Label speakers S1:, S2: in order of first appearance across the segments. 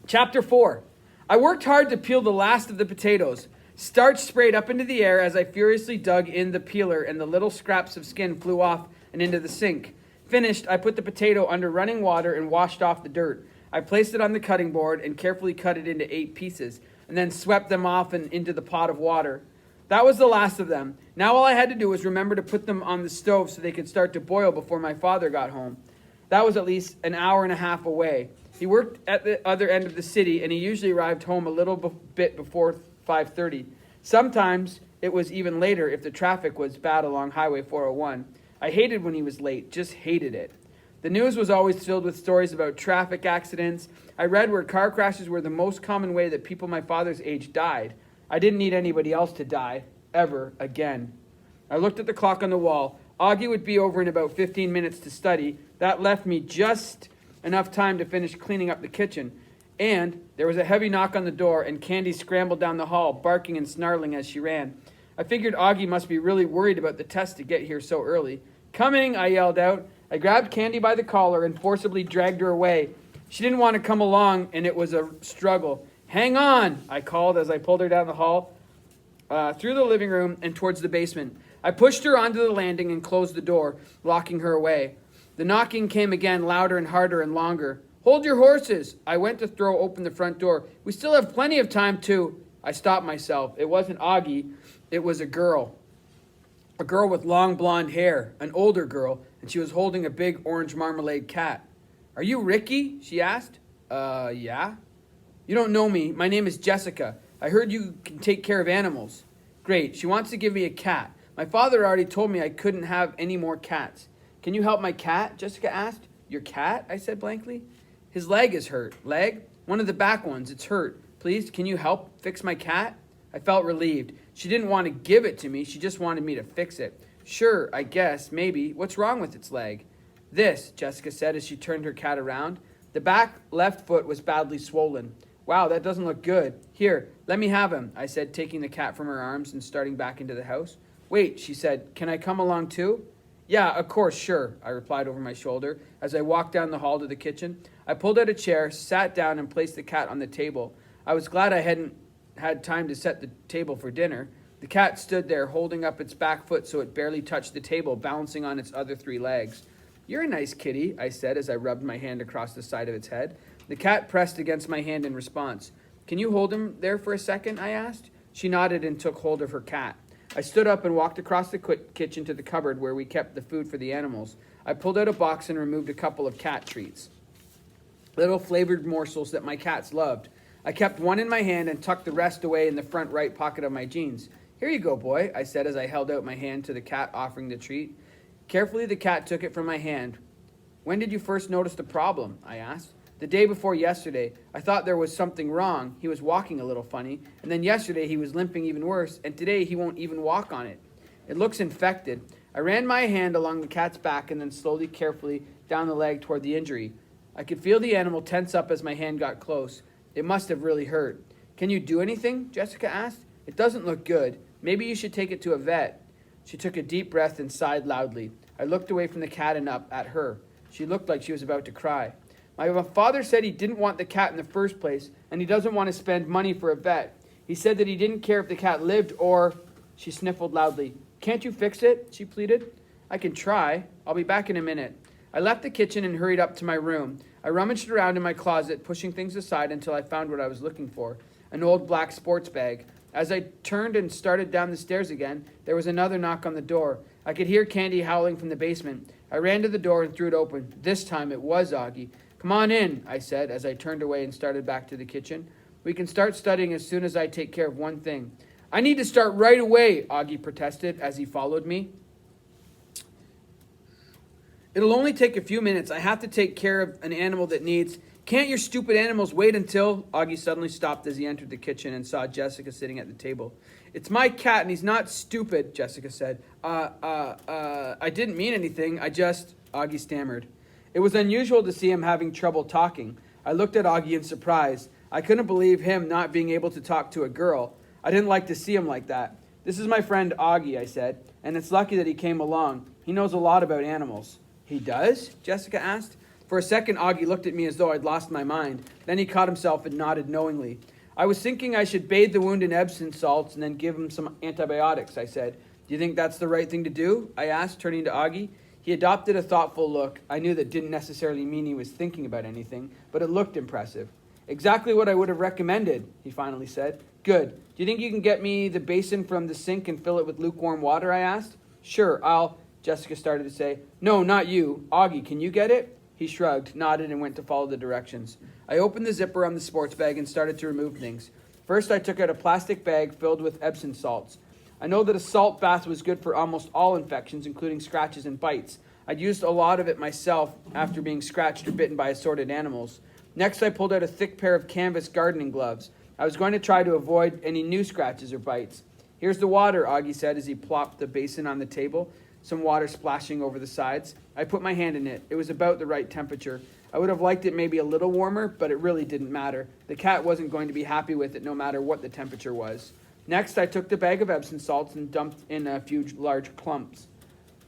S1: Chapter 4. I worked hard to peel the last of the potatoes. Starch sprayed up into the air as I furiously dug in the peeler, and the little scraps of skin flew off and into the sink. Finished, I put the potato under running water and washed off the dirt. I placed it on the cutting board and carefully cut it into 8 pieces, and then swept them off and into the pot of water. That was the last of them. Now all I had to do was remember to put them on the stove so they could start to boil before my father got home. That was at least an hour and a half away. He worked at the other end of the city, and he usually arrived home a little bit before 5:30. Sometimes it was even later if the traffic was bad along Highway 401. I hated when he was late, just hated it. The news was always filled with stories about traffic accidents. I read where car crashes were the most common way that people my father's age died. I didn't need anybody else to die, ever again. I looked at the clock on the wall. Augie would be over in about 15 minutes to study. That left me just enough time to finish cleaning up the kitchen. And there was a heavy knock on the door, and Candy scrambled down the hall, barking and snarling as she ran. I figured Augie must be really worried about the test to get here so early. "Coming," I yelled out. I grabbed Candy by the collar and forcibly dragged her away. She didn't want to come along, and it was a struggle. "Hang on," I called as I pulled her down the hall, through the living room and towards the basement. I pushed her onto the landing and closed the door, locking her away. The knocking came again, louder and harder and longer. "Hold your horses." I went to throw open the front door. "We still have plenty of time to..." I stopped myself. It wasn't Augie. It was a girl. A girl with long blonde hair, an older girl, and she was holding a big orange marmalade cat. "Are you Ricky?" she asked. Yeah. "You don't know me. My name is Jessica. I heard you can take care of animals." "Great. She wants to give me a cat. My father already told me I couldn't have any more cats." "Can you help my cat?" Jessica asked. "Your cat?" I said blankly. "His leg is hurt." "Leg?" "One of the back ones. It's hurt. Please, can you help fix my cat?" I felt relieved. She didn't want to give it to me. She just wanted me to fix it. "Sure, I guess, maybe. What's wrong with its leg?" "This," Jessica said as she turned her cat around. The back left foot was badly swollen. "Wow, that doesn't look good. Here, let me have him," I said, taking the cat from her arms and starting back into the house. "Wait," she said, "can I come along too?" "Yeah, of course, sure," I replied over my shoulder as I walked down the hall to the kitchen. I pulled out a chair, sat down, and placed the cat on the table. I was glad I hadn't had time to set the table for dinner. The cat stood there, holding up its back foot so it barely touched the table, balancing on its other 3 legs. "You're a nice kitty," I said as I rubbed my hand across the side of its head. The cat pressed against my hand in response. "Can you hold him there for a second?" I asked. She nodded and took hold of her cat. I stood up and walked across the kitchen to the cupboard where we kept the food for the animals. I pulled out a box and removed a couple of cat treats, little flavored morsels that my cats loved. I kept one in my hand and tucked the rest away in the front right pocket of my jeans. "Here you go, boy," I said as I held out my hand to the cat, offering the treat. Carefully, the cat took it from my hand. "When did you first notice the problem?" I asked. "The day before yesterday. I thought there was something wrong. He was walking a little funny. And then yesterday he was limping even worse. And today he won't even walk on it. It looks infected." I ran my hand along the cat's back and then slowly, carefully down the leg toward the injury. I could feel the animal tense up as my hand got close. It must have really hurt. "Can you do anything?" Jessica asked. "It doesn't look good. Maybe you should take it to a vet." She took a deep breath and sighed loudly. I looked away from the cat and up at her. She looked like she was about to cry. "My father said he didn't want the cat in the first place, and he doesn't want to spend money for a vet. He said that he didn't care if the cat lived or..." She sniffled loudly. "Can't you fix it?" she pleaded. "I can try. I'll be back in a minute." I left the kitchen and hurried up to my room. I rummaged around in my closet, pushing things aside until I found what I was looking for, an old black sports bag. As I turned and started down the stairs again, there was another knock on the door. I could hear Candy howling from the basement. I ran to the door and threw it open. This time it was Augie. "Come on in," I said as I turned away and started back to the kitchen. "We can start studying as soon as I take care of one thing." "I need to start right away," Augie protested as he followed me. "It'll only take a few minutes. I have to take care of an animal that needs..." "Can't your stupid animals wait until..." Augie suddenly stopped as he entered the kitchen and saw Jessica sitting at the table. "It's my cat and he's not stupid," Jessica said. I didn't mean anything. I just..." Augie stammered. It was unusual to see him having trouble talking. I looked at Augie in surprise. I couldn't believe him not being able to talk to a girl. I didn't like to see him like that. "This is my friend Augie," I said, "and it's lucky that he came along. He knows a lot about animals." "He does?" Jessica asked. For a second, Augie looked at me as though I'd lost my mind. Then he caught himself and nodded knowingly. I was thinking I should bathe the wound in Epsom salts and then give him some antibiotics, I said. Do you think that's the right thing to do? I asked, turning to Augie. He adopted a thoughtful look. I knew that didn't necessarily mean he was thinking about anything, but it looked impressive. Exactly what I would have recommended, he finally said. Good. Do you think you can get me the basin from the sink and fill it with lukewarm water, I asked. Sure, Jessica started to say. No, not you. Augie, can you get it? He shrugged, nodded, and went to follow the directions. I opened the zipper on the sports bag and started to remove things. First, I took out a plastic bag filled with Epsom salts. I know that a salt bath was good for almost all infections, including scratches and bites. I'd used a lot of it myself after being scratched or bitten by assorted animals. Next, I pulled out a thick pair of canvas gardening gloves. I was going to try to avoid any new scratches or bites. Here's the water, Augie said as he plopped the basin on the table, some water splashing over the sides. I put my hand in it. It was about the right temperature. I would have liked it maybe a little warmer, but it really didn't matter. The cat wasn't going to be happy with it no matter what the temperature was. Next, I took the bag of Epsom salts and dumped in a few large clumps.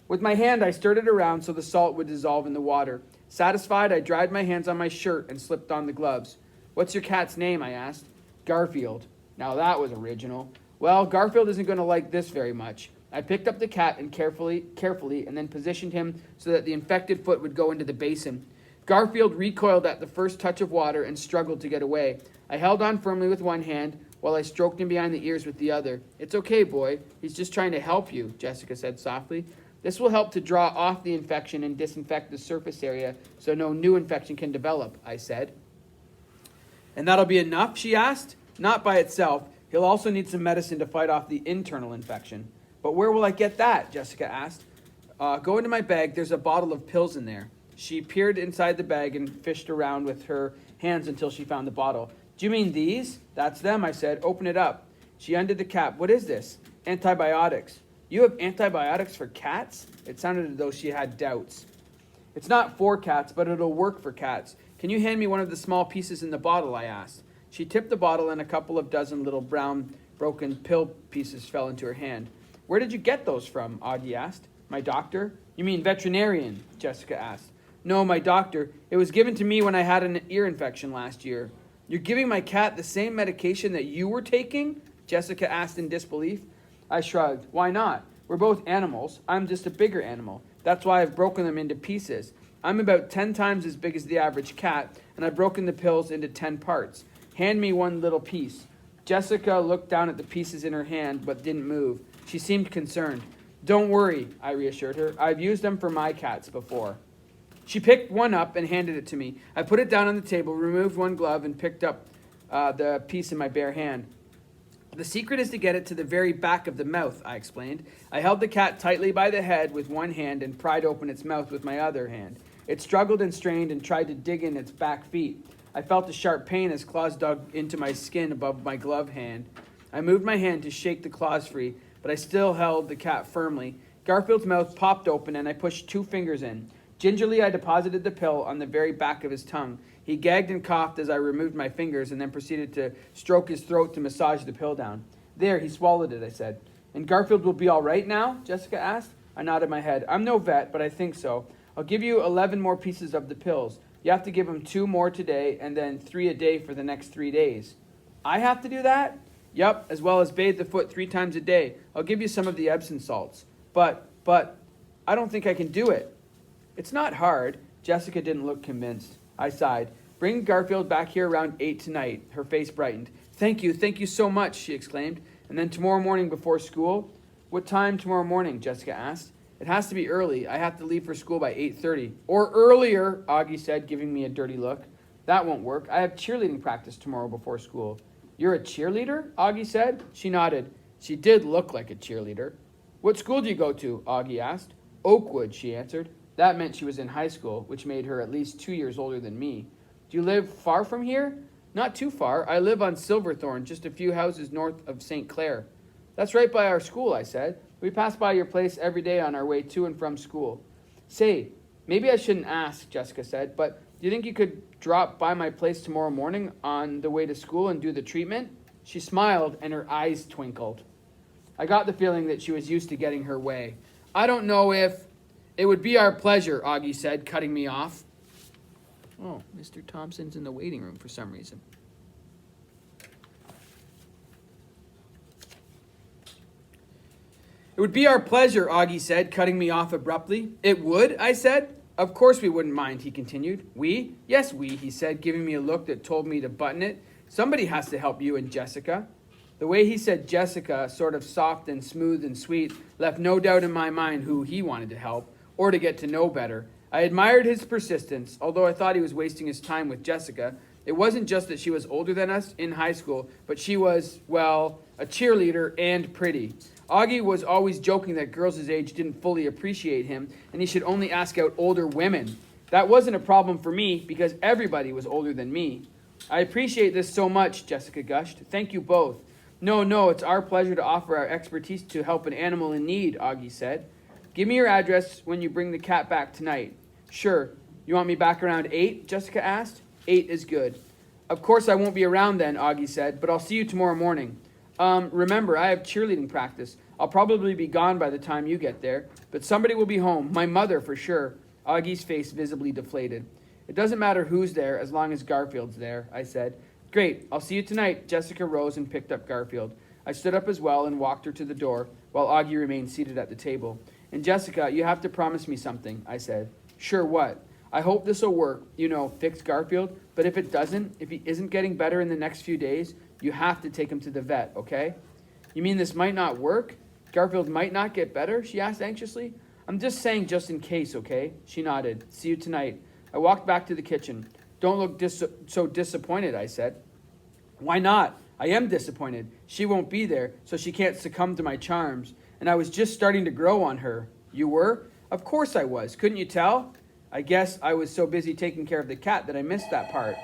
S1: With my hand, I stirred it around so the salt would dissolve in the water. Satisfied, I dried my hands on my shirt and slipped on the gloves. What's your cat's name? I asked. Garfield. Now that was original. Well, Garfield isn't going to like this very much. I picked up the cat and carefully, and then positioned him so that the infected foot would go into the basin. Garfield recoiled at the first touch of water and struggled to get away. I held on firmly with one hand while I stroked him behind the ears with the other. It's okay, boy. He's just trying to help you, Jessica said softly. This will help to draw off the infection and disinfect the surface area so no new infection can develop, I said. And that'll be enough, she asked. Not by itself. He'll also need some medicine to fight off the internal infection. But where will I get that? Jessica asked. Go into my bag. There's a bottle of pills in there. She peered inside the bag and fished around with her hands until she found the bottle. Do you mean these? That's them, I said. Open it up. She undid the cap. What is this? Antibiotics. You have antibiotics for cats? It sounded as though she had doubts. It's not for cats, but it'll work for cats. Can you hand me one of the small pieces in the bottle? I asked. She tipped the bottle and a couple of dozen little brown broken pill pieces fell into her hand. Where did you get those from? Augie asked. My doctor? You mean veterinarian? Jessica asked. No, my doctor. It was given to me when I had an ear infection last year. You're giving my cat the same medication that you were taking? Jessica asked in disbelief. I shrugged. Why not? We're both animals. I'm just a bigger animal. That's why I've broken them into pieces. I'm about 10 times as big as the average cat, and I've broken the pills into 10 parts. Hand me one little piece. Jessica looked down at the pieces in her hand, but didn't move. She seemed concerned. Don't worry, I reassured her. I've used them for my cats before. She picked one up and handed it to me. I put it down on the table, removed one glove, and picked up the piece in my bare hand. The secret is to get it to the very back of the mouth, I explained. I held the cat tightly by the head with one hand and pried open its mouth with my other hand. It struggled and strained and tried to dig in its back feet. I felt a sharp pain as claws dug into my skin above my glove hand. I moved my hand to shake the claws free, but I still held the cat firmly. Garfield's mouth popped open and I pushed 2 fingers in. Gingerly, I deposited the pill on the very back of his tongue. He gagged and coughed as I removed my fingers and then proceeded to stroke his throat to massage the pill down. There, he swallowed it, I said. And Garfield will be all right now? Jessica asked. I nodded my head. I'm no vet, but I think so. I'll give you 11 more pieces of the pills. You have to give him 2 more today and then 3 a day for the next 3 days. I have to do that? Yep, as well as bathe the foot 3 times a day. I'll give you some of the Epsom salts. But, I don't think I can do it. It's not hard. Jessica didn't look convinced. I sighed. Bring Garfield back here around 8 tonight. Her face brightened. Thank you so much, she exclaimed. And then tomorrow morning before school? What time tomorrow morning? Jessica asked. It has to be early. I have to leave for school by 8:30. Or earlier, Augie said, giving me a dirty look. That won't work. I have cheerleading practice tomorrow before school. You're a cheerleader? Augie said. She nodded. She did look like a cheerleader. What school do you go to? Augie asked. Oakwood, she answered. That meant she was in high school, which made her at least 2 years older than me. Do you live far from here? Not too far. I live on Silverthorne, just a few houses north of St. Clair. That's right by our school, I said. We pass by your place every day on our way to and from school. Say, maybe I shouldn't ask, Jessica said, but do you think you could drop by my place tomorrow morning on the way to school and do the treatment? She smiled and her eyes twinkled. I got the feeling that she was used to getting her way. I don't know if... It would be our pleasure, Augie said, cutting me off. Oh, Mr. Thompson's in the waiting room for some reason. It would be our pleasure, Augie said, cutting me off abruptly. It would, I said. Of course we wouldn't mind, he continued. We? Yes, we, he said, giving me a look that told me to button it. Somebody has to help you and Jessica. The way he said Jessica, sort of soft and smooth and sweet, left no doubt in my mind who he wanted to help, or to get to know better. I admired his persistence, although I thought he was wasting his time with Jessica. It wasn't just that she was older than us in high school, but she was, well, a cheerleader and pretty. Augie was always joking that girls his age didn't fully appreciate him, and he should only ask out older women. That wasn't a problem for me, because everybody was older than me. I appreciate this so much, Jessica gushed. Thank you both. No, it's our pleasure to offer our expertise to help an animal in need, Augie said. Give me your address when you bring the cat back tonight. Sure. You want me back around 8? Jessica asked. 8 is good. Of course I won't be around then, Augie said, but I'll see you tomorrow morning. Remember, I have cheerleading practice. I'll probably be gone by the time you get there, but somebody will be home. My mother, for sure. Augie's face visibly deflated. It doesn't matter who's there as long as Garfield's there, I said. Great, I'll see you tonight. Jessica rose and picked up Garfield. I stood up as well and walked her to the door, while Augie remained seated at the table. And Jessica, you have to promise me something, I said. Sure, what? I hope this will work, fix Garfield, but if it doesn't, if he isn't getting better in the next few days, you have to take him to the vet, okay? You mean this might not work? Garfield might not get better? She asked anxiously. I'm just saying just in case, okay? She nodded. See you tonight. I walked back to the kitchen. Don't look so disappointed, I said. Why not? I am disappointed. She won't be there, so she can't succumb to my charms. And I was just starting to grow on her. You were? Of course I was. Couldn't you tell? I guess I was so busy taking care of the cat that I missed that part.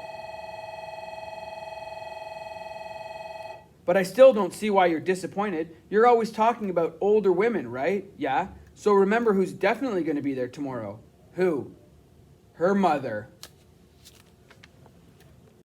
S1: But I still don't see why you're disappointed. You're always talking about older women, right? Yeah. So remember who's definitely going to be there tomorrow. Who? Her mother.